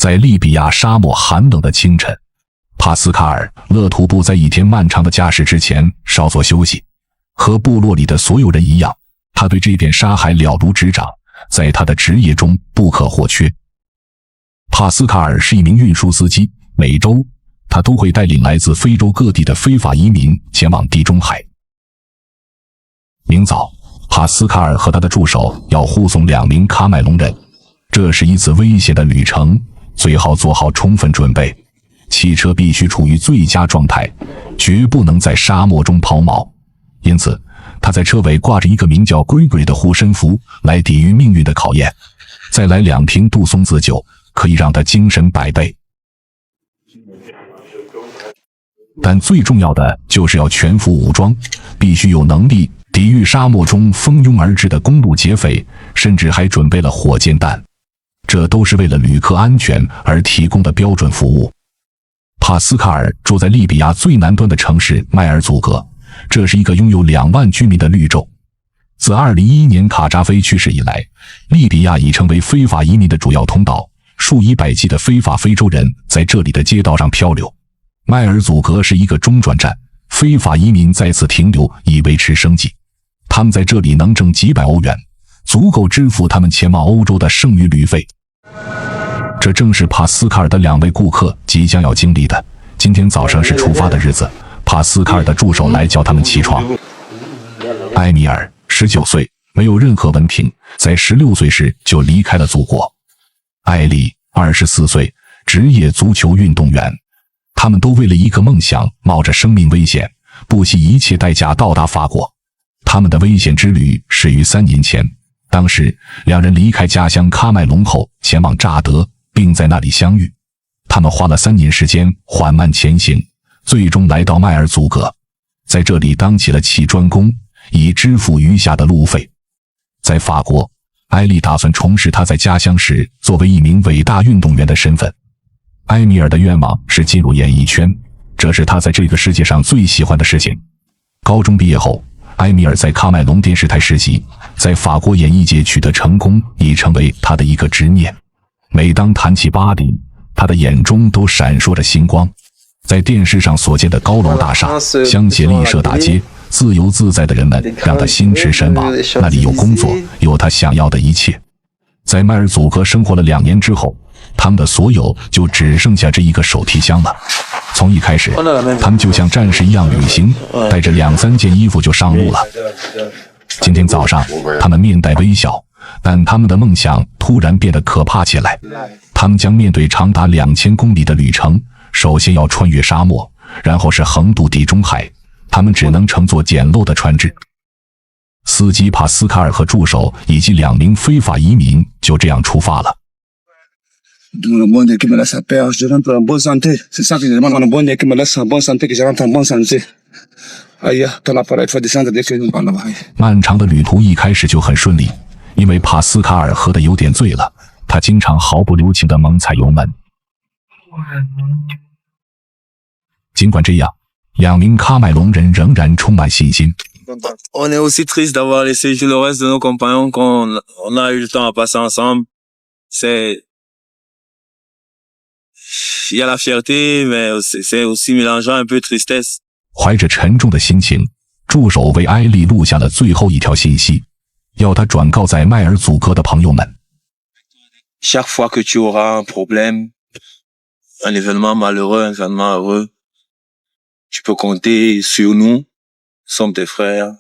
在利比亚沙漠寒冷的清晨，帕斯卡尔·勒图布在一天漫长的驾驶之前稍作休息。和部落里的所有人一样，他对这片沙海了如指掌，在他的职业中不可或缺。帕斯卡尔是一名运输司机，每周他都会带领来自非洲各地的非法移民前往地中海。明早，帕斯卡尔和他的助手要护送2名喀麦隆人，这是一次危险的旅程，最好做好充分准备。汽车必须处于最佳状态，绝不能在沙漠中抛锚。因此，他在车尾挂着一个名叫 Gregory 的护身符，来抵御命运的考验。再来2瓶杜松子酒，可以让他精神100倍。但最重要的就是要全副武装，必须有能力抵御沙漠中蜂拥而至的公路劫匪，甚至还准备了火箭弹。这都是为了旅客安全而提供的标准服务。帕斯卡尔住在利比亚最南端的城市迈尔祖格，这是一个拥有2万居民的绿洲。自2011年卡扎菲去世以来，利比亚已成为非法移民的主要通道，数以百计的非法非洲人在这里的街道上漂流。迈尔祖格是一个中转站，非法移民在此停留以维持生计。他们在这里能挣几百欧元，足够支付他们前往欧洲的剩余旅费。这正是帕斯卡尔的2位顾客即将要经历的。今天早上是出发的日子，帕斯卡尔的助手来叫他们起床。埃米尔19岁，没有任何文凭，在16岁时就离开了祖国。艾丽24岁，职业足球运动员。他们都为了一个梦想冒着生命危险，不惜一切代价到达法国。他们的危险之旅始于3年前，当时2人离开家乡喀麦隆后前往乍得，并在那里相遇。他们花了3年时间缓慢前行，最终来到迈尔祖格，在这里当起了砌砖工，以支付余下的路费。在法国，埃利打算重拾他在家乡时作为一名伟大运动员的身份。埃米尔的愿望是进入演艺圈，这是他在这个世界上最喜欢的事情。高中毕业后，埃米尔在喀麦隆电视台实习，在法国演艺界取得成功已成为他的一个执念。每当谈起巴黎，他的眼中都闪烁着星光。在电视上所见的高楼大厦、香榭丽舍大街、自由自在的人们让他心驰神往，那里有工作，有他想要的一切。在迈尔祖格生活了2年之后，他们的所有就只剩下这一个手提箱了。从一开始，他们就像战士一样旅行，带着2-3件衣服就上路了。今天早上，他们面带微笑，但他们的梦想突然变得可怕起来。他们将面对长达2000公里的旅程，首先要穿越沙漠，然后是横渡地中海。他们只能乘坐简陋的船只。司机帕斯卡尔和助手以及2名非法移民就这样出发了。Un bon Dieu qui me laisse la paix, je rentre en bonne santé. C'est ça que je demande, un bon Dieu qui me laisse en bonne santé, que je rentre en bonne santé. Aïe, ton appareil faut descendre dès que nous parlons là-bas. 漫长的旅途一开始就很顺利，因为帕斯卡尔喝得有点醉了，他经常毫不留情地猛踩油门。尽管这样，2名喀麦隆人仍然充满信心。On est aussi triste d'avoir laissé le reste de nos compagnons quand on a eu le temps à passer ensemble. Il y a la fierté, mais c'est aussi mélangeant un peu tristesse. 怀着沉重的心情，助手为埃利录下了最后一条信息，要他转告在迈尔祖格的朋友们。Chaque fois que tu auras un problème, un événement malheureux, un événement heureux, tu peux compter sur nous. Nous sommes tes frères.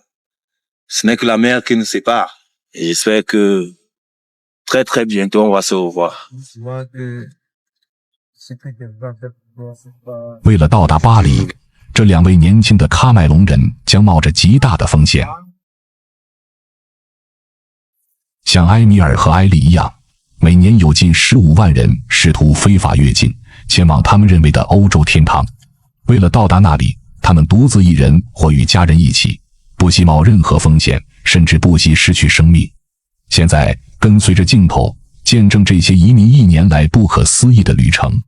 Ce n'est que la mer qui nous sépare. Et j'espère que très très bientôt on va se revoir. 为了到达巴黎，这2位年轻的喀麦隆人将冒着极大的风险。像埃米尔和埃利一样，每年有近15万人试图非法越境，前往他们认为的欧洲天堂。为了到达那里，他们独自一人或与家人一起，不惜冒任何风险，甚至不惜失去生命。现在，跟随着镜头，见证这些移民1年来不可思议的旅程。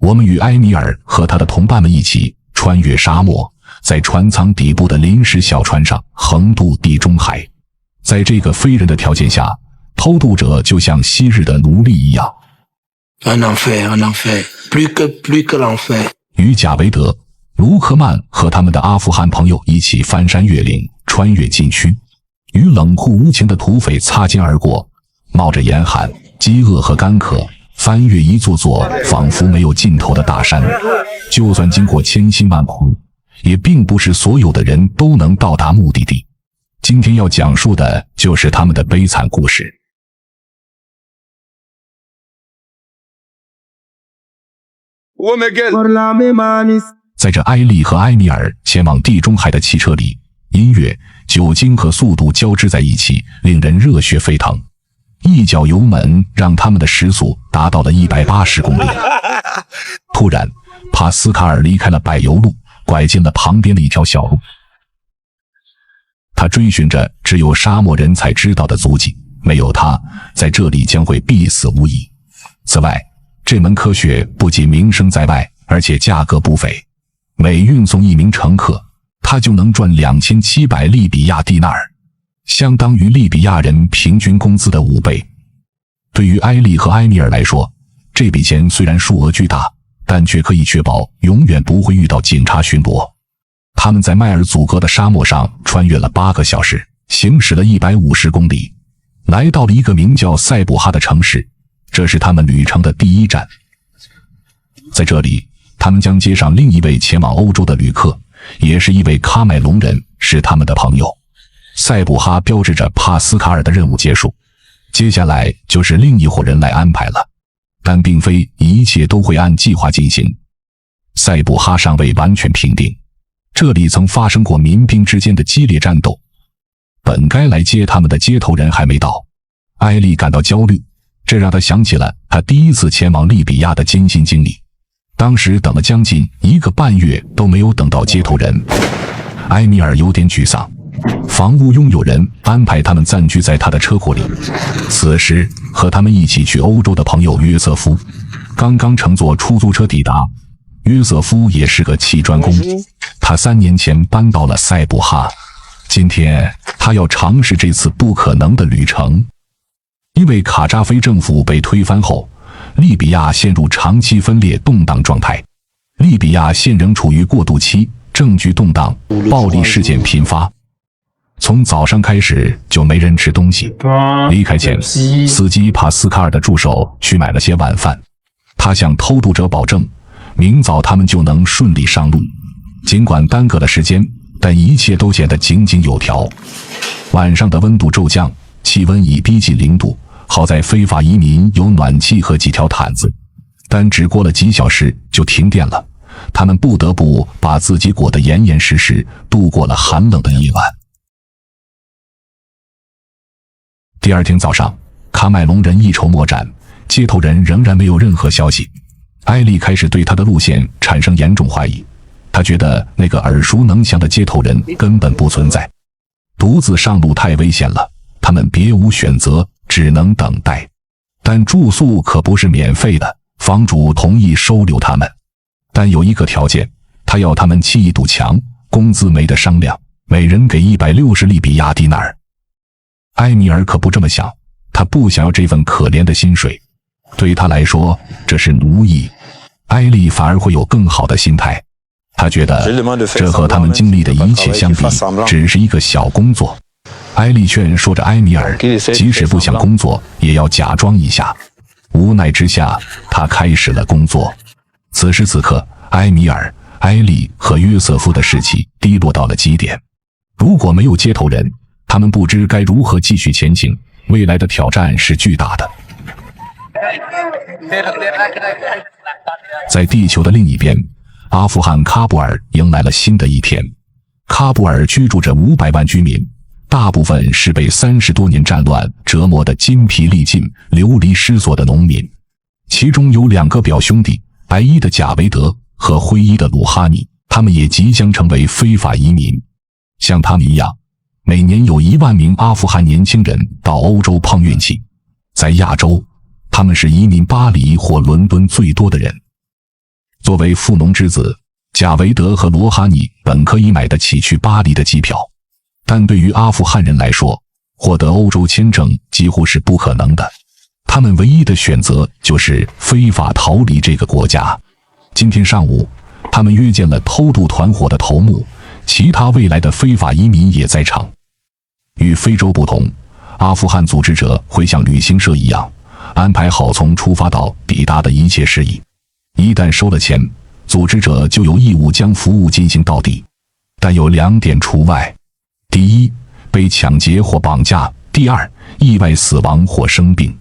我们与埃米尔和他的同伴们一起穿越沙漠，在船舱底部的临时小船上横渡地中海。在这个非人的条件下，偷渡者就像昔日的奴隶一样， Un enfer, un enfer. Plus que l'enfer. 与贾维德、卢克曼和他们的阿富汗朋友一起翻山越岭，穿越禁区，与冷酷无情的土匪擦肩而过，冒着严寒、饥饿和干渴，翻越一座座仿佛没有尽头的大山。就算经过千辛万苦，也并不是所有的人都能到达目的地。今天要讲述的就是他们的悲惨故事。在这埃利和埃米尔前往地中海的汽车里，音乐、酒精和速度交织在一起，令人热血沸腾。一脚油门让他们的时速达到了180公里。突然，帕斯卡尔离开了柏油路，拐进了旁边的一条小路。他追寻着只有沙漠人才知道的足迹，没有他，在这里将会必死无疑。此外，这门科学不仅名声在外，而且价格不菲。每运送一名乘客，他就能赚2700利比亚蒂纳尔，相当于利比亚人平均工资的5倍。对于埃利和埃米尔来说，这笔钱虽然数额巨大，但却可以确保永远不会遇到警察巡逻。他们在迈尔祖格的沙漠上穿越了8个小时，行驶了150公里，来到了一个名叫塞布哈的城市，这是他们旅程的第一站。在这里，他们将接上另一位前往欧洲的旅客，也是一位喀麦隆人，是他们的朋友。塞布哈标志着帕斯卡尔的任务结束，接下来就是另一伙人来安排了，但并非一切都会按计划进行。塞布哈尚未完全平定，这里曾发生过民兵之间的激烈战斗，本该来接他们的接头人还没到。埃利感到焦虑，这让他想起了他第一次前往利比亚的艰辛经历。当时等了将近1个半月都没有等到接头人。埃米尔有点沮丧，房屋拥有人安排他们暂居在他的车库里。此时和他们一起去欧洲的朋友约瑟夫刚刚乘坐出租车抵达。约瑟夫也是个砌砖工，他3年前搬到了塞布哈，今天他要尝试这次不可能的旅程。因为卡扎菲政府被推翻后，利比亚陷入长期分裂动荡状态。利比亚现仍处于过渡期，政局动荡，暴力事件频发。从早上开始就没人吃东西。离开前，司机帕斯卡尔的助手去买了些晚饭。他向偷渡者保证，明早他们就能顺利上路。尽管耽搁了时间，但一切都显得井井有条。晚上的温度骤降，气温已逼近0度。好在非法移民有暖气和几条毯子，但只过了几小时就停电了。他们不得不把自己裹得严严实实，度过了寒冷的夜晚。第二天早上，喀麦隆人一筹莫展，接头人仍然没有任何消息。埃利开始对他的路线产生严重怀疑，他觉得那个耳熟能详的接头人根本不存在。独自上路太危险了，他们别无选择，只能等待。但住宿可不是免费的，房主同意收留他们，但有一个条件，他要他们砌一堵墙，工资没得商量，每人给160利比亚蒂纳尔。埃米尔可不这么想，他不想要这份可怜的薪水，对他来说这是奴役。埃利反而会有更好的心态，他觉得这和他们经历的一切相比，只是一个小工作。埃利劝说着埃米尔，即使不想工作，也要假装一下。无奈之下，他开始了工作。此时此刻，埃米尔、埃利和约瑟夫的士气低落到了极点。如果没有接头人，他们不知该如何继续前行，未来的挑战是巨大的。在地球的另一边，阿富汗喀布尔迎来了新的一天。喀布尔居住着500万居民，大部分是被30多年战乱折磨得筋疲力尽、流离失所的农民。其中有2个表兄弟，白衣的贾维德和灰衣的鲁哈尼，他们也即将成为非法移民。像他们一样，每年有1万名阿富汗年轻人到欧洲碰运气。在亚洲，他们是移民巴黎或伦敦最多的人。作为富农之子，贾维德和罗哈尼本可以买得起去巴黎的机票，但对于阿富汗人来说，获得欧洲签证几乎是不可能的。他们唯一的选择就是非法逃离这个国家。今天上午，他们约见了偷渡团伙的头目，其他未来的非法移民也在场。与非洲不同，阿富汗组织者会像旅行社一样，安排好从出发到抵达的一切事宜。一旦收了钱，组织者就有义务将服务进行到底。但有2点除外：第一，被抢劫或绑架；第二，意外死亡或生病。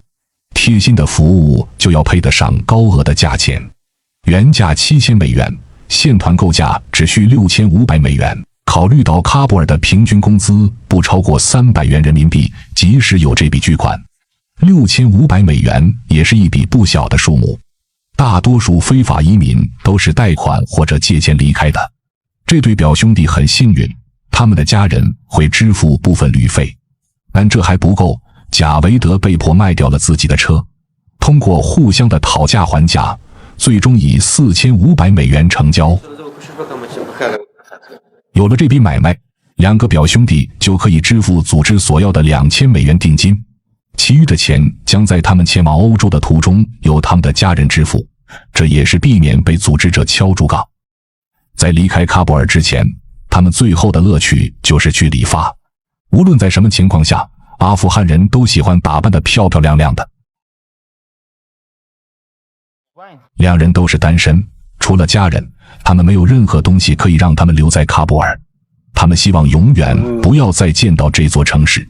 贴心的服务就要配得上高额的价钱，原价7000美元，现团购价只需6500美元。考虑到喀布尔的平均工资不超过300元人民币，即使有这笔巨款，6500美元也是一笔不小的数目。大多数非法移民都是贷款或者借钱离开的。这对表兄弟很幸运，他们的家人会支付部分旅费。但这还不够，贾维德被迫卖掉了自己的车，通过互相的讨价还价，最终以4500美元成交。有了这笔买卖，2个表兄弟就可以支付组织所要的2000美元定金，其余的钱将在他们前往欧洲的途中由他们的家人支付，这也是避免被组织者敲竹杠。在离开喀布尔之前，他们最后的乐趣就是去理发。无论在什么情况下，阿富汗人都喜欢打扮得漂漂亮亮的。2人都是单身，除了家人，他们没有任何东西可以让他们留在喀布尔。他们希望永远不要再见到这座城市。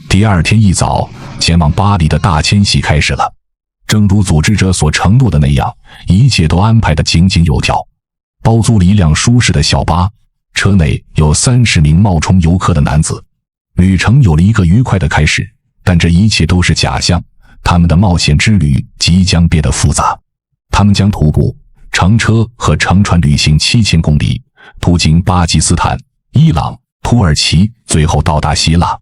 第2天一早，前往巴黎的大迁徙开始了。正如组织者所承诺的那样，一切都安排得井井有条。包租了一辆舒适的小巴，车内有30名冒充游客的男子。旅程有了一个愉快的开始，但这一切都是假象。他们的冒险之旅即将变得复杂。他们将徒步、乘车和乘船旅行7000公里，途经巴基斯坦、伊朗、土耳其，最后到达希腊。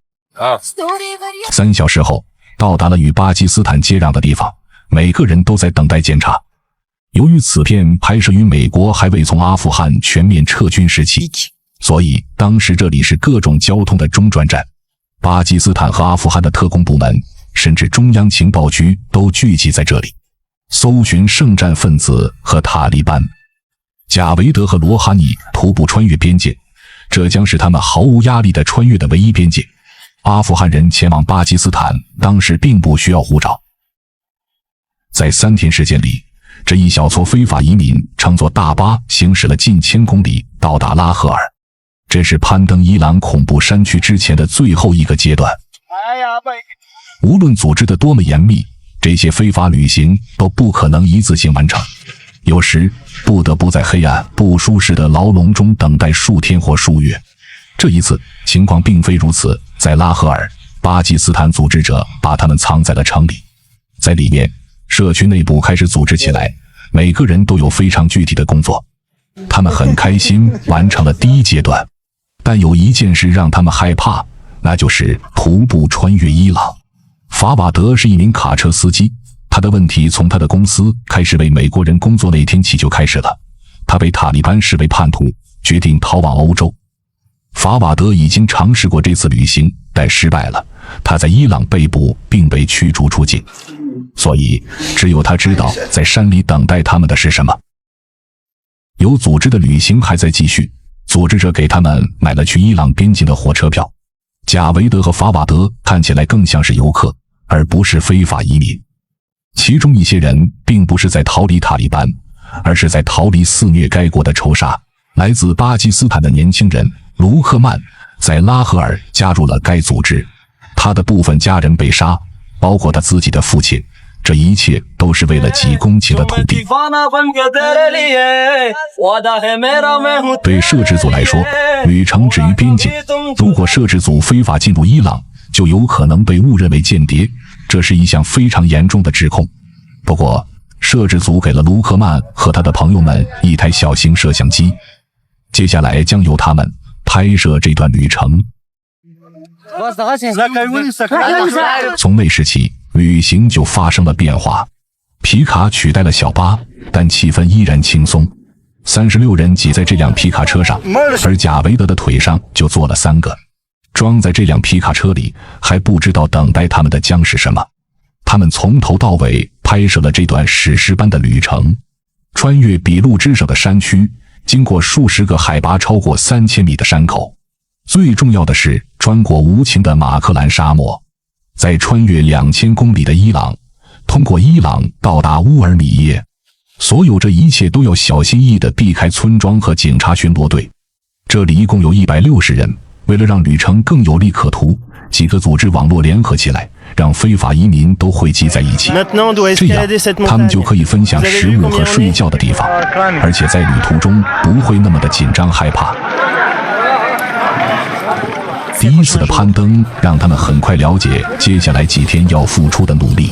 3小时后，到达了与巴基斯坦接壤的地方，每个人都在等待检查。由于此片拍摄于美国还未从阿富汗全面撤军时期，所以当时这里是各种交通的中转站。巴基斯坦和阿富汗的特工部门，甚至中央情报局都聚集在这里，搜寻圣战分子和塔利班。贾维德和罗哈尼徒步穿越边界，这将是他们毫无压力的穿越的唯一边界。阿富汗人前往巴基斯坦当时并不需要护照。在3天时间里，这一小撮非法移民乘坐大巴行驶了近1000公里，到达拉合尔。这是攀登伊朗恐怖山区之前的最后一个阶段。无论组织的多么严密，这些非法旅行都不可能一次性完成，有时不得不在黑暗不舒适的牢笼中等待数天或数月。这一次情况并非如此，在拉合尔，巴基斯坦组织者把他们藏在了城里，在里面，社区内部开始组织起来，每个人都有非常具体的工作。他们很开心完成了第1阶段，但有一件事让他们害怕，那就是徒步穿越伊朗。法瓦德是一名卡车司机，他的问题从他的公司开始为美国人工作那天起就开始了。他被塔利班视为叛徒，决定逃往欧洲。法瓦德已经尝试过这次旅行，但失败了。他在伊朗被捕并被驱逐出境，所以只有他知道在山里等待他们的是什么。有组织的旅行还在继续，组织者给他们买了去伊朗边境的火车票。贾维德和法瓦德看起来更像是游客，而不是非法移民。其中一些人并不是在逃离塔利班，而是在逃离肆虐该国的仇杀。来自巴基斯坦的年轻人卢克曼在拉合尔加入了该组织，他的部分家人被杀，包括他自己的父亲。这一切都是为了几公顷的土地。对摄制组来说，旅程止于边境。如果摄制组非法进入伊朗，就有可能被误认为间谍，这是一项非常严重的指控。不过，摄制组给了卢克曼和他的朋友们一台小型摄像机，接下来将由他们拍摄这段旅程。从那时起，旅行就发生了变化。皮卡取代了小巴，但气氛依然轻松。36人挤在这辆皮卡车上，而贾维德的腿上就坐了3个。装在这辆皮卡车里，还不知道等待他们的将是什么。他们从头到尾拍摄了这段史诗般的旅程，穿越比路之省的山区，经过数十个海拔超过3000米的山口，最重要的是穿过无情的马克兰沙漠，再穿越2000公里的伊朗，通过伊朗到达乌尔米耶。所有这一切都要小心翼翼地避开村庄和警察巡逻队。这里一共有160人，为了让旅程更有利可图，几个组织网络联合起来，让非法移民都汇集在一起，这样他们就可以分享食物和睡觉的地方，而且在旅途中不会那么的紧张害怕。第一次的攀登让他们很快了解接下来几天要付出的努力。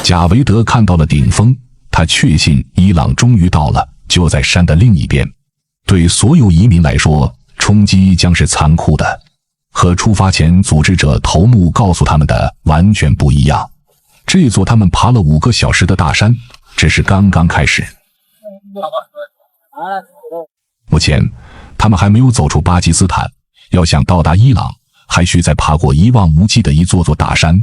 贾维德看到了顶峰，他确信伊朗终于到了，就在山的另一边。对所有移民来说，冲击将是残酷的，和出发前组织者头目告诉他们的完全不一样。这座他们爬了5个小时的大山只是刚刚开始。目前他们还没有走出巴基斯坦，要想到达伊朗，还需再爬过一望无际的一座座大山。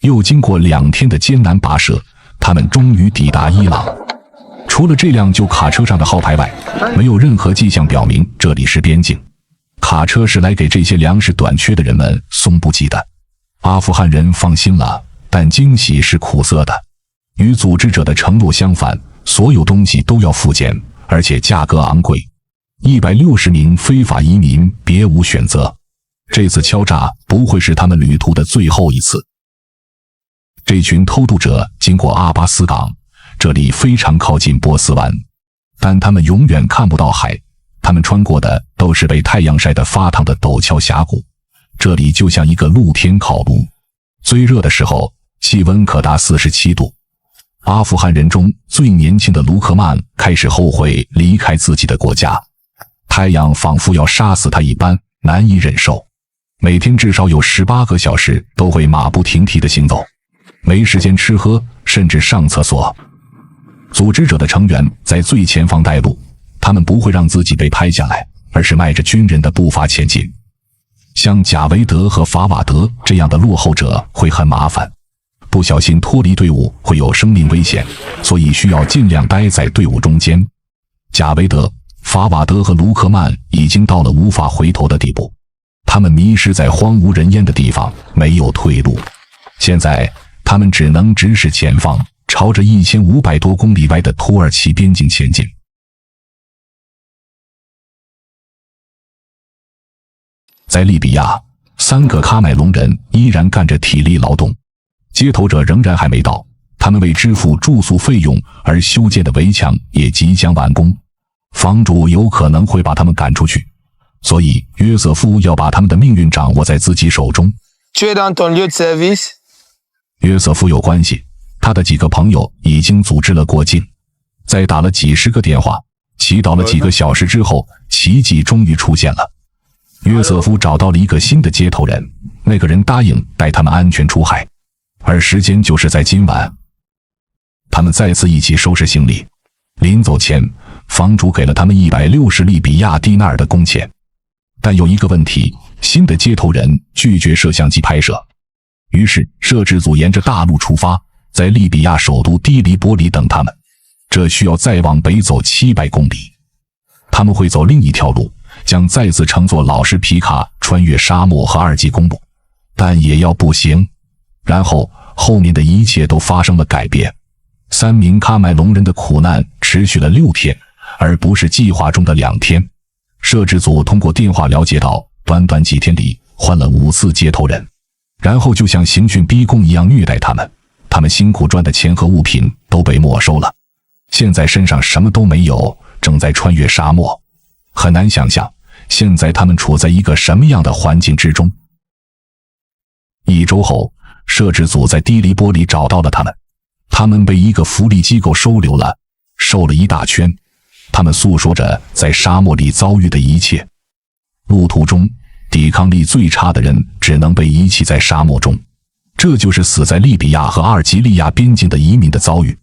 又经过2天的艰难跋涉，他们终于抵达伊朗。除了这辆旧卡车上的号牌外，没有任何迹象表明这里是边境。卡车是来给这些粮食短缺的人们送补给的。阿富汗人放心了，但惊喜是苦涩的。与组织者的承诺相反，所有东西都要付钱，而且价格昂贵。160名非法移民别无选择。这次敲诈不会是他们旅途的最后一次。这群偷渡者经过阿巴斯港，这里非常靠近波斯湾，但他们永远看不到海。他们穿过的都是被太阳晒得发烫的陡峭峡谷，这里就像一个露天烤炉，最热的时候气温可达47度。阿富汗人中最年轻的卢克曼开始后悔离开自己的国家，太阳仿佛要杀死他一般，难以忍受。每天至少有18个小时都会马不停蹄地行走，没时间吃喝，甚至上厕所。组织者的成员在最前方带路，他们不会让自己被拍下来，而是迈着军人的步伐前进。像贾维德和法瓦德这样的落后者会很麻烦，不小心脱离队伍会有生命危险，所以需要尽量待在队伍中间。贾维德、法瓦德和卢克曼已经到了无法回头的地步，他们迷失在荒无人烟的地方，没有退路。现在他们只能直视前方，朝着1500多公里外的土耳其边境前进。在利比亚，3个喀麦隆人依然干着体力劳动，接头者仍然还没到，他们为支付住宿费用而修建的围墙也即将完工，房主有可能会把他们赶出去，所以约瑟夫要把他们的命运掌握在自己手中。约瑟夫有关系，他的几个朋友已经组织了过境，在打了几十个电话，祈祷了几个小时之后，奇迹终于出现了。约瑟夫找到了一个新的接头人，那个人答应带他们安全出海，而时间就是在今晚。他们再次一起收拾行李，临走前，房主给了他们160利比亚蒂纳尔的工钱。但有一个问题，新的接头人拒绝摄像机拍摄，于是摄制组沿着大路出发，在利比亚首都的黎波里等他们。这需要再往北走700公里。他们会走另一条路，将再次乘坐老式皮卡穿越沙漠和2级公路，但也要步行。然后后面的一切都发生了改变。3名喀麦隆人的苦难持续了6天，而不是计划中的2天。摄制组通过电话了解到，短短几天里换了5次接头人，然后就像刑讯逼供一样虐待他们。他们辛苦赚的钱和物品都被没收了，现在身上什么都没有，正在穿越沙漠。很难想象现在他们处在一个什么样的环境之中。1周后，摄制组在的黎波里找到了他们，他们被一个福利机构收留了，瘦了一大圈。他们诉说着在沙漠里遭遇的一切。路途中，抵抗力最差的人只能被遗弃在沙漠中。这就是死在利比亚和阿尔及利亚边境的移民的遭遇。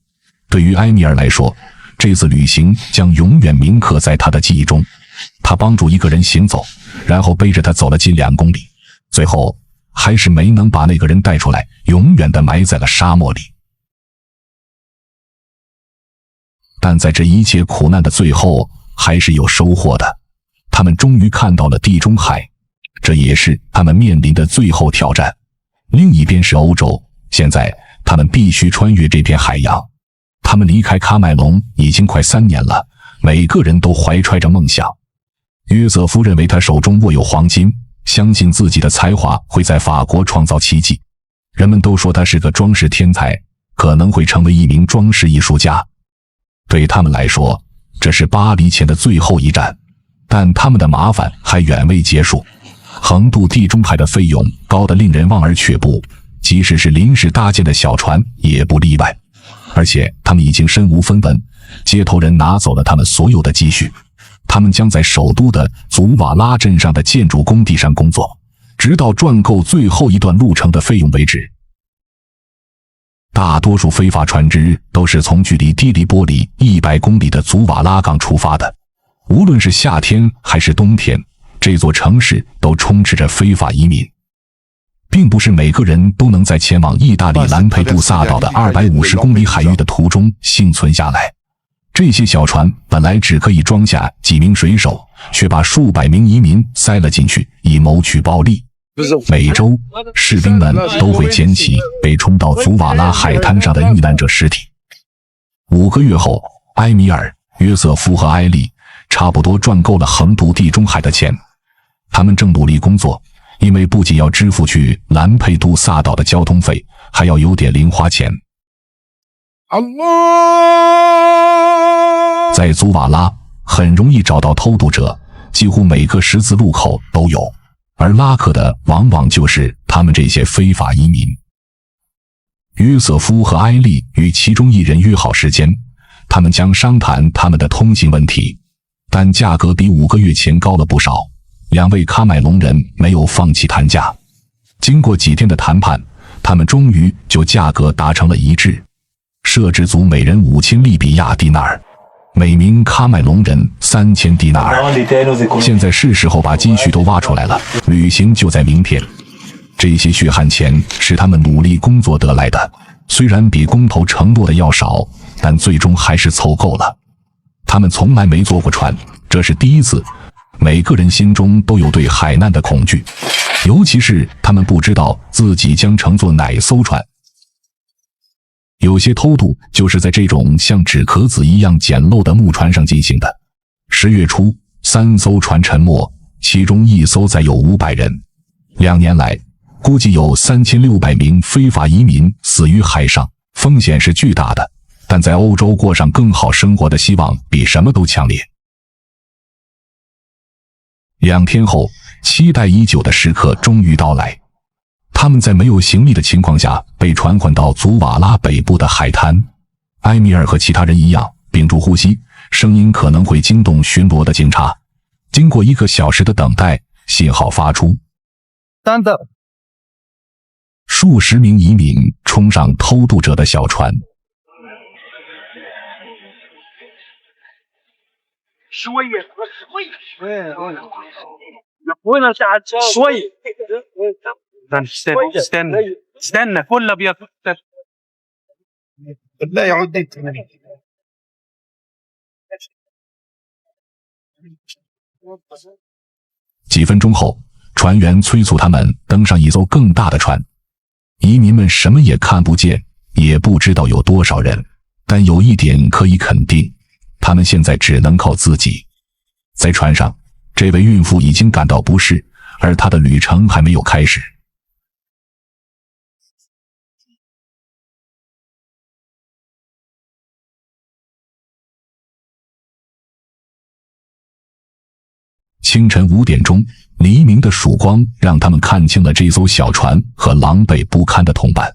对于埃米尔来说，这次旅行将永远铭刻在他的记忆中。他帮助一个人行走，然后背着他走了近2公里，最后还是没能把那个人带出来，永远地埋在了沙漠里。但在这一切苦难的最后，还是有收获的。他们终于看到了地中海，这也是他们面临的最后挑战。另一边是欧洲，现在他们必须穿越这片海洋。他们离开喀麦隆已经快3年了，每个人都怀揣着梦想。约瑟夫认为他手中握有黄金，相信自己的才华会在法国创造奇迹。人们都说他是个装饰天才，可能会成为一名装饰艺术家。对他们来说，这是巴黎前的最后一站，但他们的麻烦还远未结束。横渡地中海的费用高得令人望而却步，即使是临时搭建的小船也不例外。而且他们已经身无分文，接头人拿走了他们所有的积蓄。他们将在首都的祖瓦拉镇上的建筑工地上工作，直到赚够最后一段路程的费用为止。大多数非法船只都是从距离低黎波里100公里的祖瓦拉港出发的。无论是夏天还是冬天，这座城市都充斥着非法移民。并不是每个人都能在前往意大利兰佩杜萨岛的250公里海域的途中幸存下来。这些小船本来只可以装下几名水手，却把数百名移民塞了进去，以谋取暴利。每周，士兵们都会捡起被冲到祖瓦拉海滩上的遇难者尸体。5个月后，埃米尔、约瑟夫和埃利差不多赚够了横渡地中海的钱。他们正努力工作，因为不仅要支付去兰佩杜萨岛的交通费，还要有点零花钱。在祖瓦拉很容易找到偷渡者，几乎每个十字路口都有，而拉客的往往就是他们这些非法移民。约瑟夫和埃利与其中一人约好时间，他们将商谈他们的通行问题，但价格比5个月前高了不少。2位喀麦隆人没有放弃谈价，经过几天的谈判，他们终于就价格达成了一致，摄制组每人5000利比亚迪纳尔，每名喀麦隆人3000迪纳尔。现在是时候把积蓄都挖出来了，旅行就在明天。这些血汗钱是他们努力工作得来的，虽然比工头承诺的要少，但最终还是凑够了。他们从来没坐过船，这是第一次。每个人心中都有对海难的恐惧，尤其是他们不知道自己将乘坐哪艘船。有些偷渡就是在这种像纸壳子一样简陋的木船上进行的。10月初，3艘船沉没，其中1艘载有500人。2年来，估计有3600名非法移民死于海上，风险是巨大的，但在欧洲过上更好生活的希望比什么都强烈。2天后，期待已久的时刻终于到来。他们在没有行李的情况下被传唤到祖瓦拉北部的海滩。埃米尔和其他人一样屏住呼吸，声音可能会惊动巡逻的警察。经过1个小时的等待，信号发出，数十名移民冲上偷渡者的小船。شوية وين تعال شوية استنى كل ابيض بالله يعود انت 几分钟后，船员催促他们登上一艘更大的船。移民们什么也看不见，也不知道有多少人，但有一点可以肯定，他们现在只能靠自己。在船上，这位孕妇已经感到不适，而她的旅程还没有开始。清晨5点钟，黎明的曙光让他们看清了这艘小船和狼狈不堪的同伴。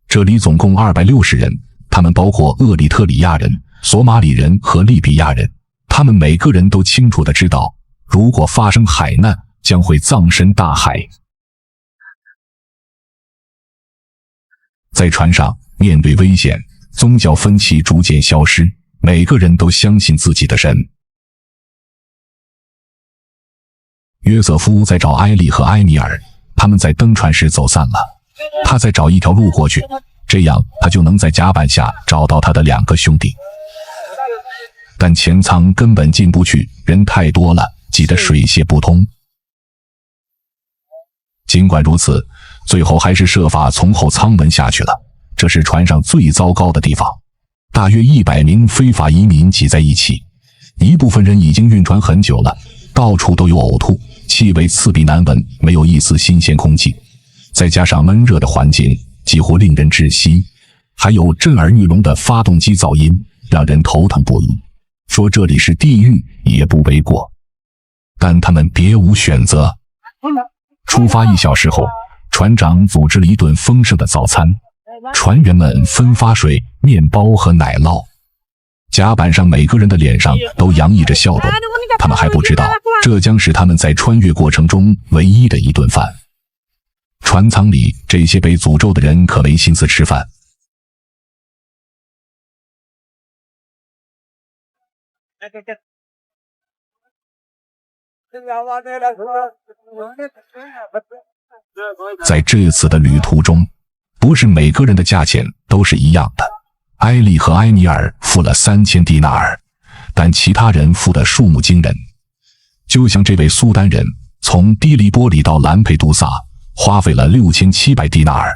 这里总共260人，他们包括厄里特里亚人、索马里人和利比亚人。他们每个人都清楚地知道，如果发生海难，将会葬身大海。在船上，面对危险，宗教分歧逐渐消失，每个人都相信自己的神。约瑟夫在找埃利和埃米尔，他们在登船时走散了。他在找一条路过去，这样他就能在甲板下找到他的2个兄弟。但前舱根本进不去，人太多了，挤得水泄不通。尽管如此，最后还是设法从后舱门下去了。这是船上最糟糕的地方，大约100名非法移民挤在一起，一部分人已经晕船很久了，到处都有呕吐，气味刺鼻难闻，没有一丝新鲜空气，再加上闷热的环境，几乎令人窒息，还有震耳欲聋的发动机噪音，让人头疼不已。说这里是地狱也不为过，但他们别无选择。出发1小时后，船长组织了一顿丰盛的早餐，船员们分发水、面包和奶酪。甲板上每个人的脸上都洋溢着笑容，他们还不知道，这将是他们在穿越过程中唯一的一顿饭。船舱里这些被诅咒的人可没心思吃饭。在这次的旅途中，不是每个人的价钱都是一样的。埃利和埃米尔付了3000迪纳尔，但其他人付的数目惊人。就像这位苏丹人，从低黎波里到兰佩杜萨花费了6700迪纳尔。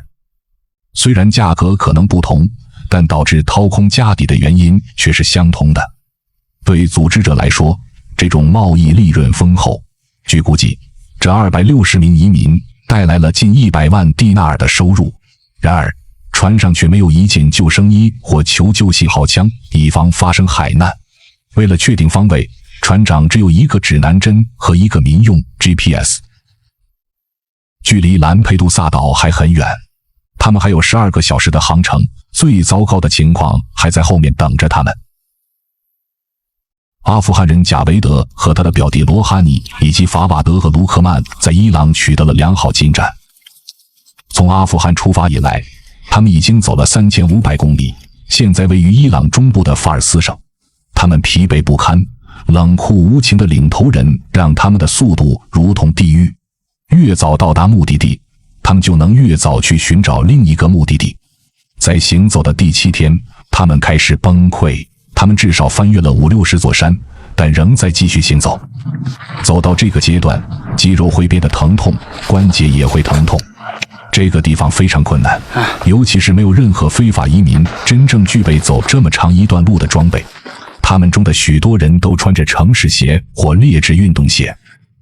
虽然价格可能不同，但导致掏空家底的原因却是相同的。对组织者来说，这种贸易利润丰厚。据估计，这260名移民带来了近100万蒂纳尔的收入。然而，船上却没有一件救生衣或求救信号枪，以防发生海难。为了确定方位，船长只有一个指南针和一个民用 GPS。距离兰佩杜萨岛还很远，他们还有12个小时的航程，最糟糕的情况还在后面等着他们。阿富汗人贾维德和他的表弟罗哈尼以及法瓦德和卢克曼在伊朗取得了良好进展。从阿富汗出发以来，他们已经走了3500公里，现在位于伊朗中部的法尔斯省。他们疲惫不堪，冷酷无情的领头人让他们的速度如同地狱。越早到达目的地，他们就能越早去寻找另一个目的地。在行走的第7天，他们开始崩溃。他们至少翻越了50-60座山，但仍在继续行走。走到这个阶段，肌肉会变得疼痛，关节也会疼痛。这个地方非常困难，尤其是没有任何非法移民真正具备走这么长一段路的装备。他们中的许多人都穿着城市鞋或劣质运动鞋。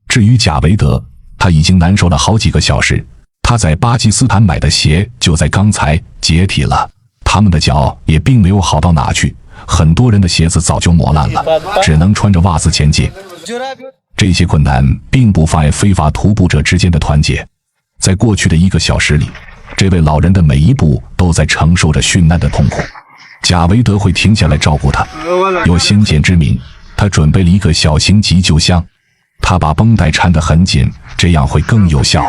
至于贾维德，他已经难受了好几个小时。他在巴基斯坦买的鞋就在刚才解体了，他们的脚也并没有好到哪去。很多人的鞋子早就磨烂了，只能穿着袜子前进。这些困难并不妨碍非法徒步者之间的团结。在过去的1个小时里，这位老人的每一步都在承受着殉难的痛苦。贾维德会停下来照顾他。有先见之明，他准备了一个小型急救箱，他把绷带缠得很紧，这样会更有效。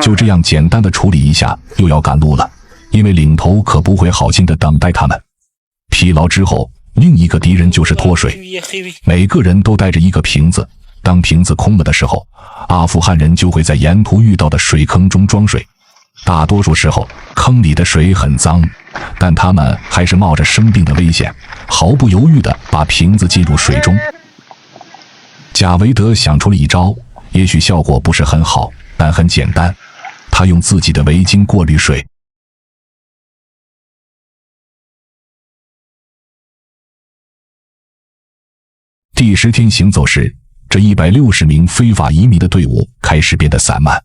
就这样简单的处理一下，又要赶路了。因为领头可不会好心地等待他们。疲劳之后，另一个敌人就是脱水。每个人都带着一个瓶子，当瓶子空了的时候，阿富汗人就会在沿途遇到的水坑中装水。大多数时候，坑里的水很脏，但他们还是冒着生病的危险，毫不犹豫地把瓶子进入水中。贾维德想出了一招，也许效果不是很好，但很简单。他用自己的围巾过滤水。第10天行走时，这160名非法移民的队伍开始变得散漫，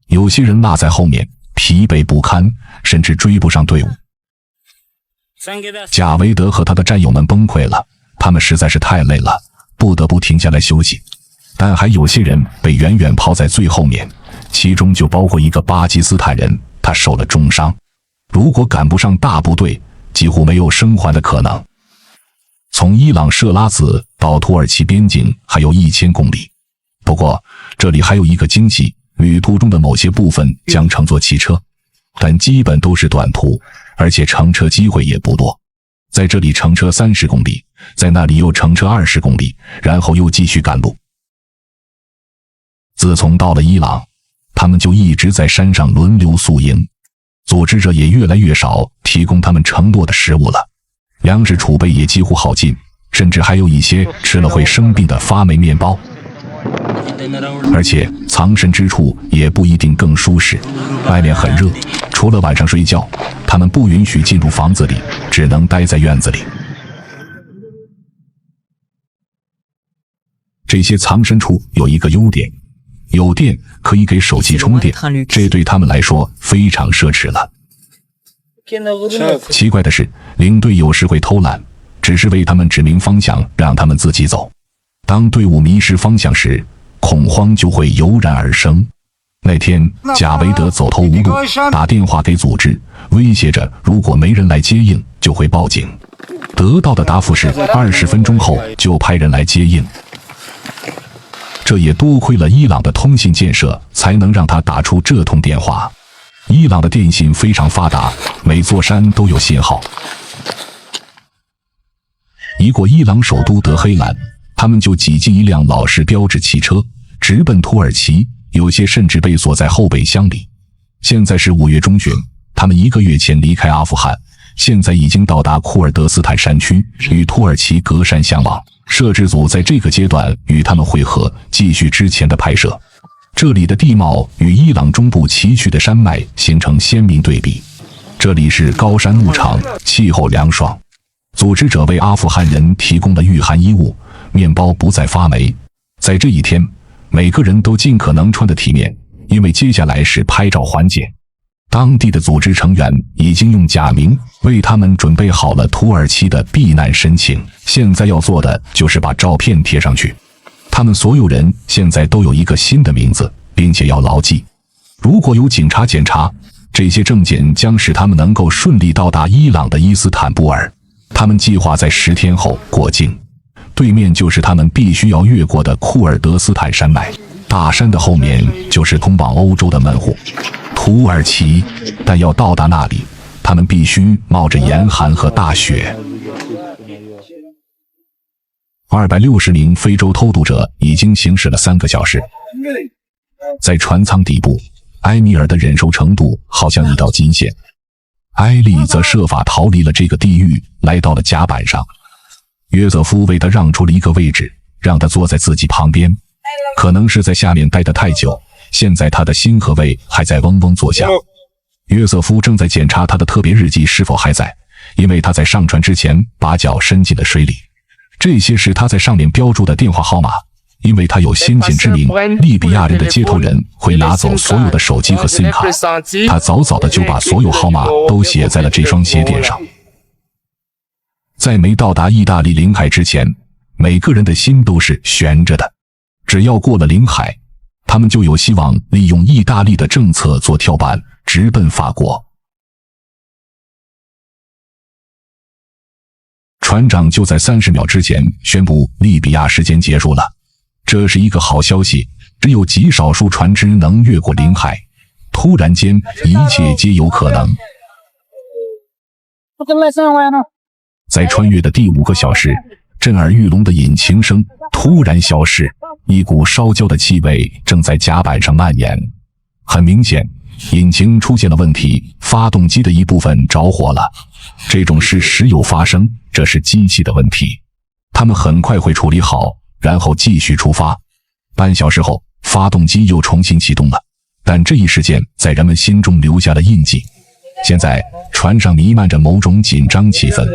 有些人落在后面，疲惫不堪，甚至追不上队伍。贾维德和他的战友们崩溃了，他们实在是太累了，不得不停下来休息。但还有些人被远远抛在最后面，其中就包括一个巴基斯坦人，他受了重伤。如果赶不上大部队，几乎没有生还的可能。从伊朗设拉子到土耳其边境还有1000公里。不过，这里还有一个惊喜，旅途中的某些部分将乘坐汽车，但基本都是短途，而且乘车机会也不多。在这里乘车30公里，在那里又乘车20公里，然后又继续赶路。自从到了伊朗，他们就一直在山上轮流宿营，组织者也越来越少提供他们承诺的食物了，粮食储备也几乎耗尽，甚至还有一些吃了会生病的发霉面包。而且藏身之处也不一定更舒适，外面很热，除了晚上睡觉，他们不允许进入房子里，只能待在院子里。这些藏身处有一个优点，有电可以给手机充电，这对他们来说非常奢侈了。奇怪的是，领队有时会偷懒，只是为他们指明方向，让他们自己走。当队伍迷失方向时，恐慌就会油然而生。那天，贾维德走投无路，打电话给组织，威胁着如果没人来接应，就会报警。得到的答复是20分钟后就派人来接应。这也多亏了伊朗的通信建设，才能让他打出这通电话。伊朗的电信非常发达，每座山都有信号。一过伊朗首都德黑兰，他们就挤进一辆老式标致汽车，直奔土耳其，有些甚至被锁在后备箱里。现在是5月中旬，他们1个月前离开阿富汗，现在已经到达库尔德斯坦山区，与土耳其隔山相望。摄制组在这个阶段与他们会合，继续之前的拍摄。这里的地貌与伊朗中部崎岖的山脉形成鲜明对比。这里是高山牧场，气候凉爽。组织者为阿富汗人提供了御寒衣物，面包不再发霉。在这一天，每个人都尽可能穿得体面，因为接下来是拍照环节。当地的组织成员已经用假名为他们准备好了土耳其的避难申请，现在要做的就是把照片贴上去。他们所有人现在都有一个新的名字，并且要牢记，如果有警察检查，这些证件将使他们能够顺利到达伊朗的伊斯坦布尔。他们计划在10天后过境，对面就是他们必须要越过的库尔德斯坦山脉，大山的后面就是通往欧洲的门户土耳其。但要到达那里，他们必须冒着严寒和大雪。260名非洲偷渡者已经行驶了3个小时，在船舱底部，埃米尔的忍受程度好像一道金线。埃利则设法逃离了这个地狱，来到了甲板上。约瑟夫为他让出了一个位置，让他坐在自己旁边。可能是在下面待得太久，现在他的心和胃还在嗡嗡作响。约瑟夫正在检查他的特别日记是否还在，因为他在上船之前把脚伸进了水里。这些是他在上面标注的电话号码，因为他有先见之明，利比亚人的接头人会拿走所有的手机和 SIM 卡，他早早的就把所有号码都写在了这双鞋垫上。在没到达意大利领海之前，每个人的心都是悬着的。只要过了领海，他们就有希望利用意大利的政策做跳板，直奔法国。船长就在30秒之前宣布利比亚时间结束了。这是一个好消息，只有极少数船只能越过领海。突然间，一切皆有可能。在穿越的第5个小时，震耳欲聋的引擎声突然消失，一股烧焦的气味正在甲板上蔓延。很明显，引擎出现了问题，发动机的一部分着火了。这种事时有发生，这是机器的问题。他们很快会处理好，然后继续出发。半小时后，发动机又重新启动了，但这一事件在人们心中留下了印记。现在，船上弥漫着某种紧张气氛。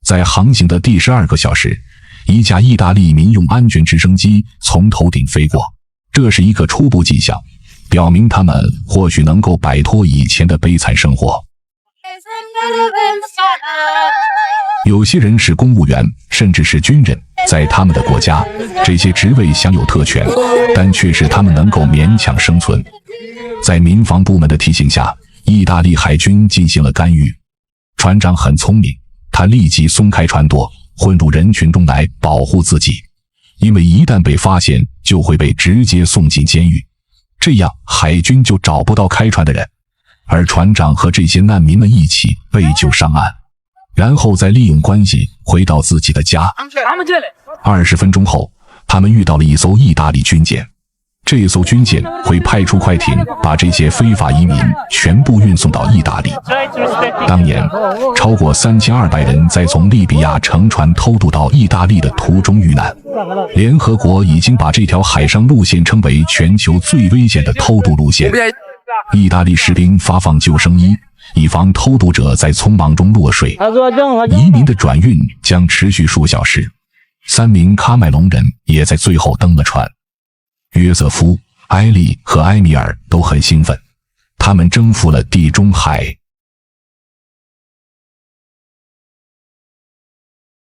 在航行的第12个小时，一架意大利民用安全直升机从头顶飞过，这是一个初步迹象，表明他们或许能够摆脱以前的悲惨生活。有些人是公务员，甚至是军人，在他们的国家，这些职位享有特权，但却使他们能够勉强生存。在民防部门的提醒下，意大利海军进行了干预。船长很聪明，他立即松开船舵，混入人群中来保护自己。因为一旦被发现，就会被直接送进监狱，这样海军就找不到开船的人，而船长和这些难民们一起被救上岸，然后再利用关系回到自己的家。20分钟后，他们遇到了一艘意大利军舰。这艘军舰会派出快艇，把这些非法移民全部运送到意大利。当年，超过3200人在从利比亚乘船偷渡到意大利的途中遇难。联合国已经把这条海上路线称为全球最危险的偷渡路线。意大利士兵发放救生衣，以防偷渡者在匆忙中落水。移民的转运将持续数小时。3名喀麦隆人也在最后登了船。约瑟夫、埃利和埃米尔都很兴奋，他们征服了地中海。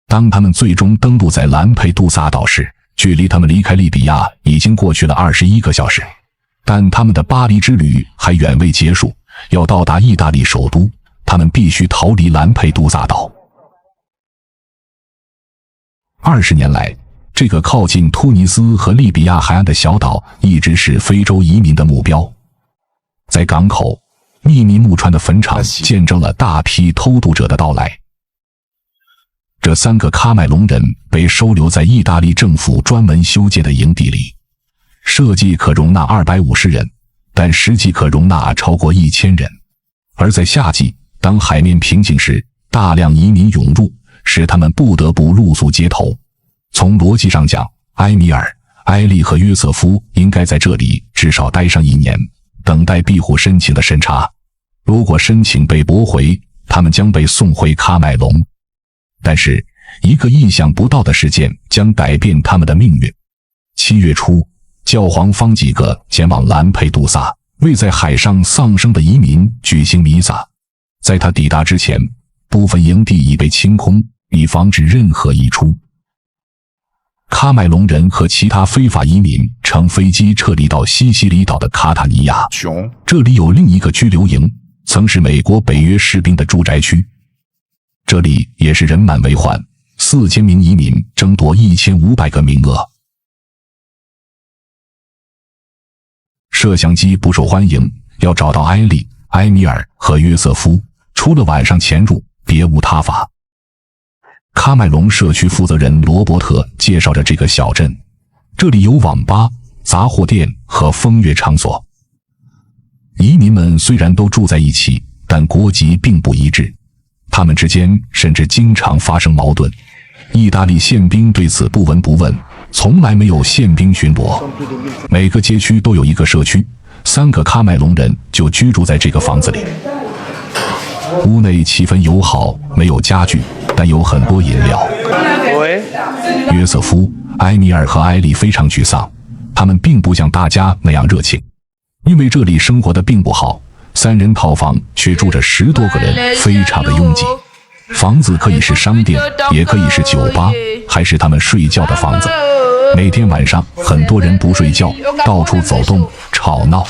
当他们最终登陆在兰佩杜萨岛时，距离他们离开利比亚已经过去了21个小时，但他们的巴黎之旅还远未结束，要到达意大利首都，他们必须逃离兰佩杜萨岛。20年来，这个靠近突尼斯和利比亚海岸的小岛一直是非洲移民的目标。在港口，秘密木船的坟场见证了大批偷渡者的到来。这3个喀麦隆人被收留在意大利政府专门修建的营地里，设计可容纳250人，但实际可容纳超过1000人。而在夏季，当海面平静时，大量移民涌入，使他们不得不露宿街头。从逻辑上讲，埃米尔、埃利和约瑟夫应该在这里至少待上1年，等待庇护申请的审查。如果申请被驳回，他们将被送回喀麦隆。但是，一个意想不到的事件将改变他们的命运。7月初，教皇方济各前往兰佩杜萨，为在海上丧生的移民举行弥撒。在他抵达之前，部分营地已被清空，以防止任何溢出。喀麦隆人和其他非法移民乘飞机撤离到西西里岛的卡塔尼亚，这里有另一个拘留营，曾是美国北约士兵的住宅区。这里也是人满为患，4000名移民争夺1500个名额。摄像机不受欢迎，要找到埃利、埃米尔和约瑟夫，除了晚上潜入，别无他法。喀麦隆社区负责人罗伯特介绍着这个小镇，这里有网吧、杂货店和风月场所。移民们虽然都住在一起，但国籍并不一致，他们之间甚至经常发生矛盾。意大利宪兵对此不闻不问，从来没有宪兵巡逻。每个街区都有一个社区，3个喀麦隆人就居住在这个房子里。屋内气氛友好，没有家具，但有很多饮料。约瑟夫、埃米尔和埃利非常沮丧，他们并不像大家那样热情，因为这里生活的并不好，3人套房却住着10多个人，非常的拥挤。房子可以是商店，也可以是酒吧，还是他们睡觉的房子。每天晚上，很多人不睡觉，到处走动，吵闹。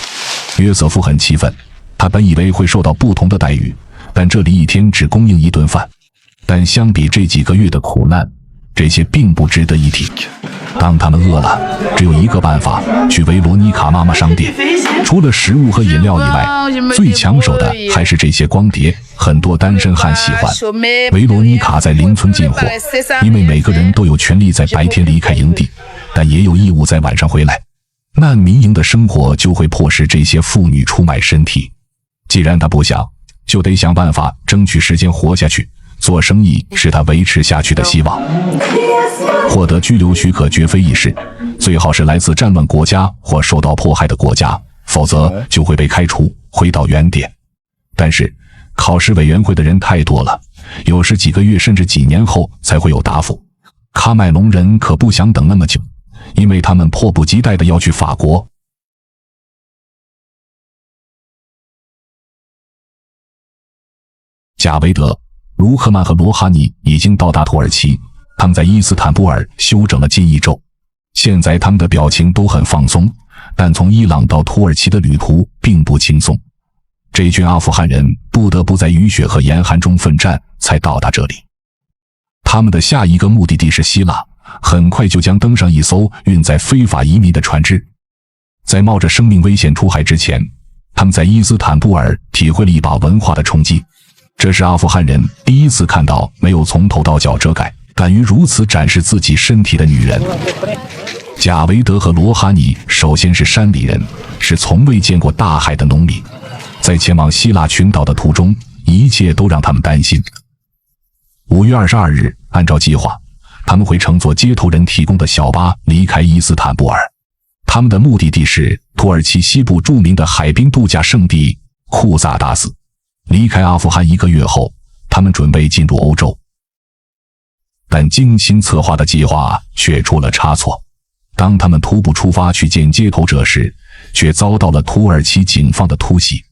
约瑟夫很气愤，他本以为会受到不同的待遇，但这里一天只供应1顿饭。但相比这几个月的苦难，这些并不值得一提。当他们饿了，只有一个办法，去维罗妮卡妈妈商店。除了食物和饮料以外，最抢手的还是这些光碟，很多单身汉喜欢。维罗妮卡在邻村进货，因为每个人都有权利在白天离开营地，但也有义务在晚上回来。难民营的生活就会迫使这些妇女出卖身体。既然她不想，就得想办法争取时间活下去。做生意是他维持下去的希望。获得居留许可绝非易事，最好是来自战乱国家或受到迫害的国家，否则就会被开除，回到原点。但是考试委员会的人太多了，有时几个月甚至几年后才会有答复。喀麦隆人可不想等那么久，因为他们迫不及待地要去法国。贾维德、卢赫曼和罗哈尼已经到达土耳其，他们在伊斯坦布尔休整了近1周。现在他们的表情都很放松，但从伊朗到土耳其的旅途并不轻松。这群阿富汗人不得不在雨雪和严寒中奋战，才到达这里。他们的下一个目的地是希腊，很快就将登上一艘运载非法移民的船只。在冒着生命危险出海之前，他们在伊斯坦布尔体会了一把文化的冲击。这是阿富汗人第一次看到没有从头到脚遮盖，敢于如此展示自己身体的女人。贾维德和罗哈尼首先是山里人，是从未见过大海的农民。在前往希腊群岛的途中，一切都让他们担心。5月22日，按照计划，他们会乘坐接头人提供的小巴离开伊斯坦布尔。他们的目的地是土耳其西部著名的海滨度假胜地库萨达斯。离开阿富汗1个月后，他们准备进入欧洲。但精心策划的计划却出了差错。当他们徒步出发去见接头者时，却遭到了土耳其警方的突袭。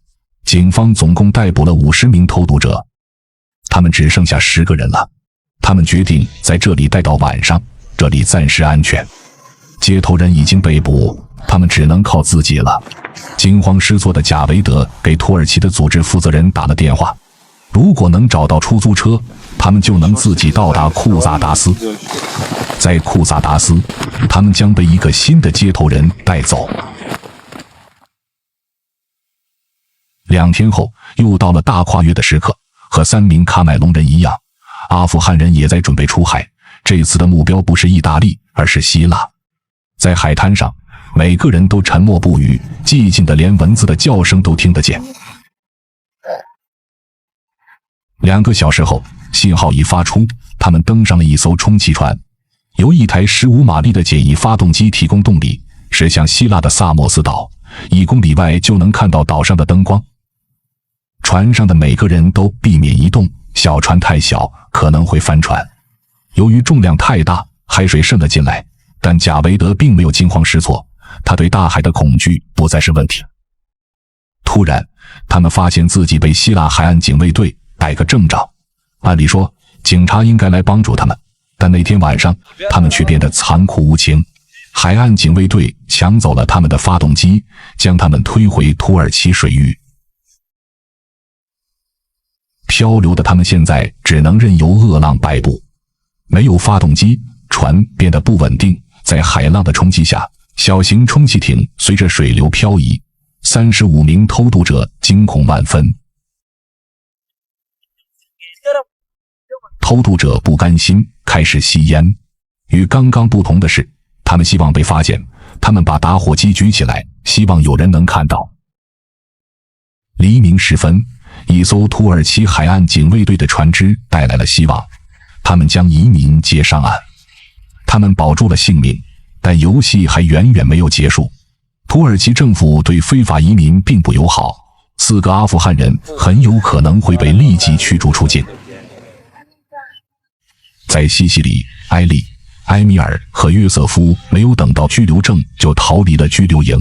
警方总共逮捕了50名偷渡者，他们只剩下10个人了。他们决定在这里待到晚上，这里暂时安全。接头人已经被捕，他们只能靠自己了。惊慌失措的贾维德给土耳其的组织负责人打了电话，如果能找到出租车，他们就能自己到达库萨达斯。在库萨达斯，他们将被一个新的接头人带走。2天后，又到了大跨越的时刻。和3名喀麦隆人一样，阿富汗人也在准备出海。这次的目标不是意大利，而是希腊。在海滩上，每个人都沉默不语，寂静的连蚊子的叫声都听得见。2个小时后，信号已发出，他们登上了一艘充气船，由一台15马力的简易发动机提供动力，驶向希腊的萨莫斯岛。1公里外就能看到岛上的灯光。船上的每个人都避免移动，小船太小，可能会翻船。由于重量太大，海水渗了进来，但贾维德并没有惊慌失措，他对大海的恐惧不再是问题。突然，他们发现自己被希腊海岸警卫队逮个正着。按理说，警察应该来帮助他们，但那天晚上，他们却变得残酷无情。海岸警卫队抢走了他们的发动机，将他们推回土耳其水域。漂流的他们现在只能任由恶浪摆布。没有发动机，船变得不稳定，在海浪的冲击下，小型充气艇随着水流漂移。35名偷渡者惊恐万分。偷渡者不甘心，开始吸烟。与刚刚不同的是，他们希望被发现，他们把打火机举起来，希望有人能看到。黎明时分，一艘土耳其海岸警卫队的船只带来了希望，他们将移民接上岸。他们保住了性命，但游戏还远远没有结束。土耳其政府对非法移民并不友好，4个阿富汗人很有可能会被立即驱逐出境。在西西里，埃利、埃米尔和约瑟夫没有等到居留证就逃离了拘留营，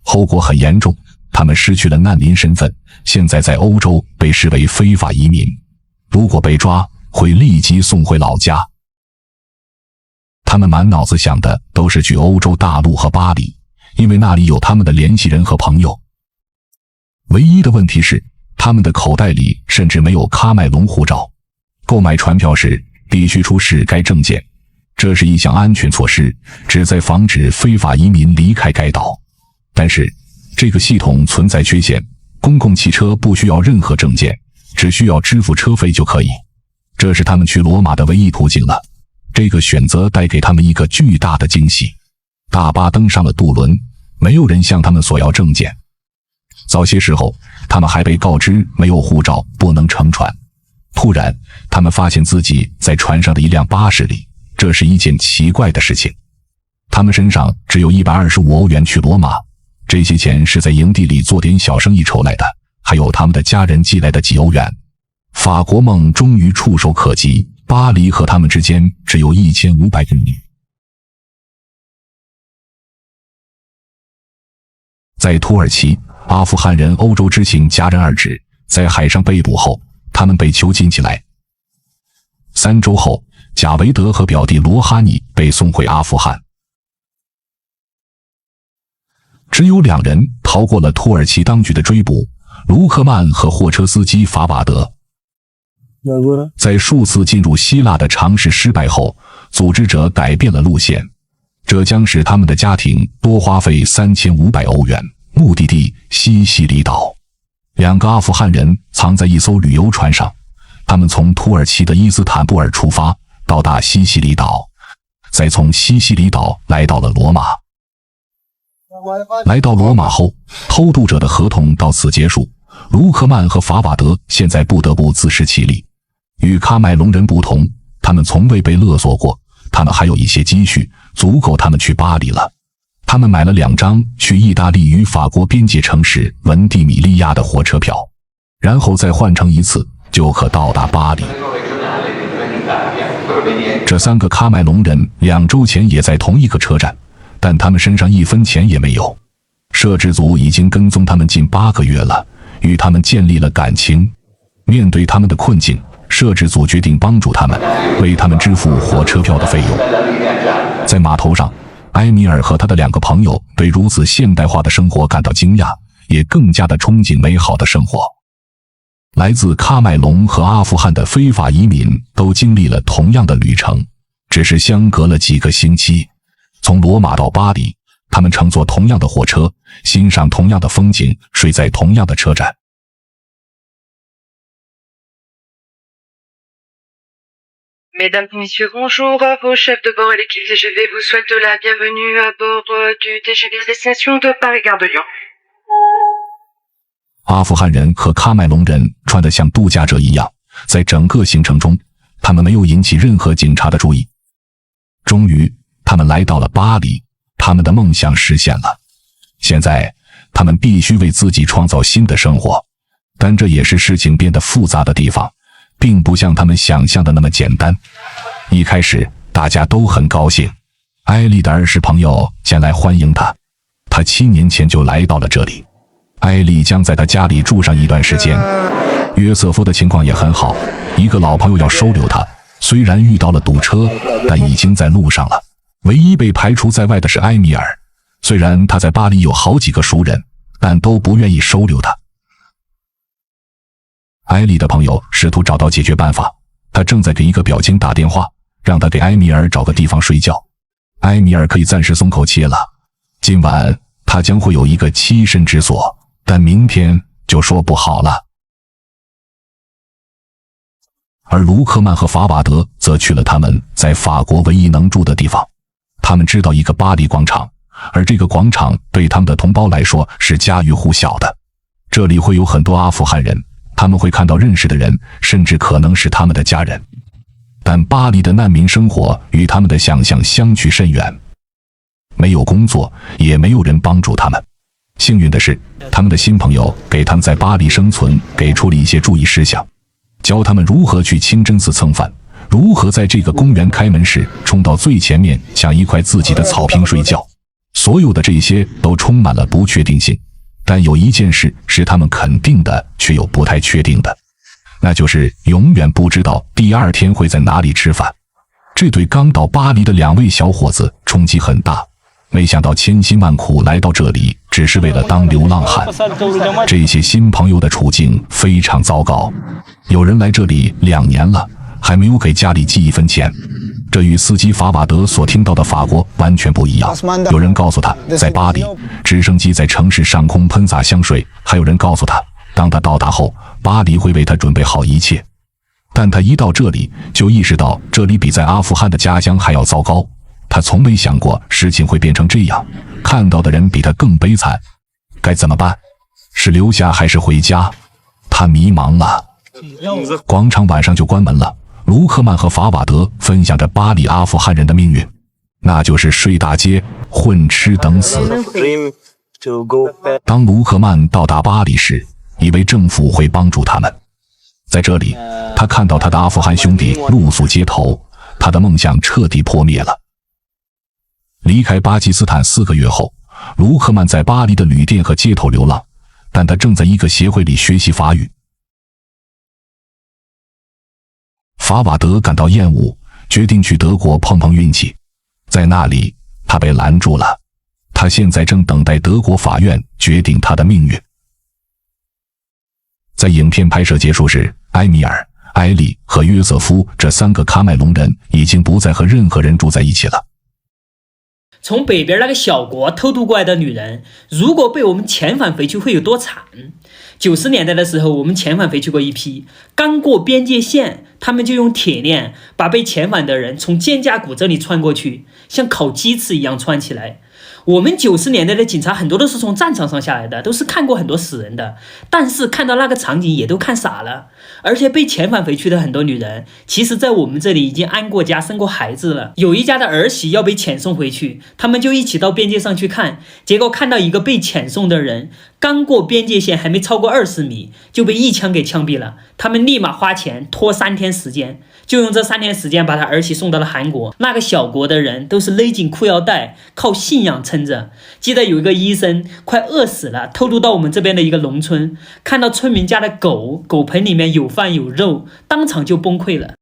后果很严重，他们失去了难民身份，现在在欧洲被视为非法移民，如果被抓，会立即送回老家。他们满脑子想的都是去欧洲大陆和巴黎，因为那里有他们的联系人和朋友。唯一的问题是，他们的口袋里甚至没有喀麦隆护照，购买船票时必须出示该证件。这是一项安全措施，旨在防止非法移民离开该岛。但是，这个系统存在缺陷，公共汽车不需要任何证件，只需要支付车费就可以。这是他们去罗马的唯一途径了。这个选择带给他们一个巨大的惊喜。大巴登上了渡轮，没有人向他们索要证件。早些时候，他们还被告知没有护照不能乘船。突然，他们发现自己在船上的一辆巴士里，这是一件奇怪的事情。他们身上只有125欧元去罗马，这些钱是在营地里做点小生意筹来的，还有他们的家人寄来的几欧元。法国梦终于触手可及，巴黎和他们之间只有1500公里。在土耳其，阿富汗人欧洲之行戛然而止，在海上被捕后，他们被囚禁起来。3周后，贾维德和表弟罗哈尼被送回阿富汗。只有2人逃过了土耳其当局的追捕，卢克曼和货车司机法瓦德。在数次进入希腊的尝试失败后，组织者改变了路线，这将使他们的家庭多花费3500欧元。目的地西西里岛。2个阿富汗人藏在一艘旅游船上，他们从土耳其的伊斯坦布尔出发，到达西西里岛，再从西西里岛来到了罗马。来到罗马后，偷渡者的合同到此结束。卢克曼和法瓦德现在不得不自食其力。与喀麦隆人不同，他们从未被勒索过，他们还有一些积蓄，足够他们去巴黎了。他们买了2张去意大利与法国边界城市文蒂米利亚的火车票，然后再换乘一次，就可到达巴黎。这3个喀麦隆人2周前也在同一个车站，但他们身上1分钱也没有。摄制组已经跟踪他们近8个月了，与他们建立了感情。面对他们的困境，摄制组决定帮助他们，为他们支付火车票的费用。在码头上，埃米尔和他的2个朋友对如此现代化的生活感到惊讶，也更加的憧憬美好的生活。来自喀麦隆和阿富汗的非法移民都经历了同样的旅程，只是相隔了几个星期。从罗马到巴黎，他们乘坐同样的火车，欣赏同样的风景，睡在同样的车站。Mesdames et messieurs, bonjour, vos chefs de bord et l'équipe TGV vous souhaitent la bienvenue à bord du TGV Destination de Paris-Gare de Lyon. 阿富汗人和喀麦隆人穿得像度假者一样，在整个行程中，他们没有引起任何警察的注意。终于，他们来到了巴黎，他们的梦想实现了。现在，他们必须为自己创造新的生活，但这也是事情变得复杂的地方。并不像他们想象的那么简单。一开始，大家都很高兴，艾丽的儿时朋友前来欢迎他。他7年前就来到了这里，艾丽将在他家里住上一段时间。约瑟夫的情况也很好，一个老朋友要收留他，虽然遇到了堵车，但已经在路上了。唯一被排除在外的是埃米尔，虽然他在巴黎有好几个熟人，但都不愿意收留他。艾丽的朋友试图找到解决办法，他正在给一个表亲打电话，让他给埃米尔找个地方睡觉。埃米尔可以暂时松口气了，今晚他将会有一个栖身之所，但明天就说不好了。而卢克曼和法瓦德则去了他们在法国唯一能住的地方。他们知道一个巴黎广场，而这个广场对他们的同胞来说是家喻户晓的。这里会有很多阿富汗人，他们会看到认识的人，甚至可能是他们的家人。但巴黎的难民生活与他们的想象相去甚远，没有工作，也没有人帮助他们。幸运的是，他们的新朋友给他们在巴黎生存给出了一些注意事项，教他们如何去清真寺蹭饭，如何在这个公园开门时冲到最前面抢一块自己的草坪睡觉。所有的这些都充满了不确定性，但有一件事是他们肯定的，却又不太确定的，那就是永远不知道第2天会在哪里吃饭。这对刚到巴黎的2位小伙子冲击很大，没想到千辛万苦来到这里，只是为了当流浪汉。这些新朋友的处境非常糟糕，有人来这里2年了，还没有给家里寄1分钱。这与司机法瓦德所听到的法国完全不一样。有人告诉他，在巴黎，直升机在城市上空喷洒香水，还有人告诉他，当他到达后，巴黎会为他准备好一切。但他一到这里，就意识到这里比在阿富汗的家乡还要糟糕。他从没想过事情会变成这样，看到的人比他更悲惨。该怎么办？是留下还是回家？他迷茫了。广场晚上就关门了。卢克曼和法瓦德分享着巴黎阿富汗人的命运，那就是睡大街，混吃等死。当卢克曼到达巴黎时，以为政府会帮助他们。在这里，他看到他的阿富汗兄弟露宿街头，他的梦想彻底破灭了。离开巴基斯坦4个月后，卢克曼在巴黎的旅店和街头流浪，但他正在一个协会里学习法语。法瓦德感到厌恶，决定去德国碰碰运气。在那里，他被拦住了。他现在正等待德国法院决定他的命运。在影片拍摄结束时，埃米尔、埃利和约瑟夫这3个喀麦隆人已经不再和任何人住在一起了。从北边那个小国偷渡过来的女人，如果被我们遣返回去会有多惨？90年代的时候，我们遣返回去过一批，刚过边界线，他们就用铁链把被遣返的人从肩胛骨这里穿过去，像烤鸡翅一样穿起来。我们90年代的警察很多都是从战场上下来的，都是看过很多死人的，但是看到那个场景也都看傻了。而且被遣返回去的很多女人，其实在我们这里已经安过家、生过孩子了。有一家的儿媳要被遣送回去，他们就一起到边界上去看，结果看到一个被遣送的人刚过边界线还没超过20米，就被一枪给枪毙了。他们立马花钱拖3天时间，就用这3天时间把他儿媳送到了韩国。那个小国的人都是勒紧裤腰带，靠信仰撑着。记得有一个医生快饿死了，偷渡到我们这边的一个农村，看到村民家的狗盆里面有饭有肉，当场就崩溃了。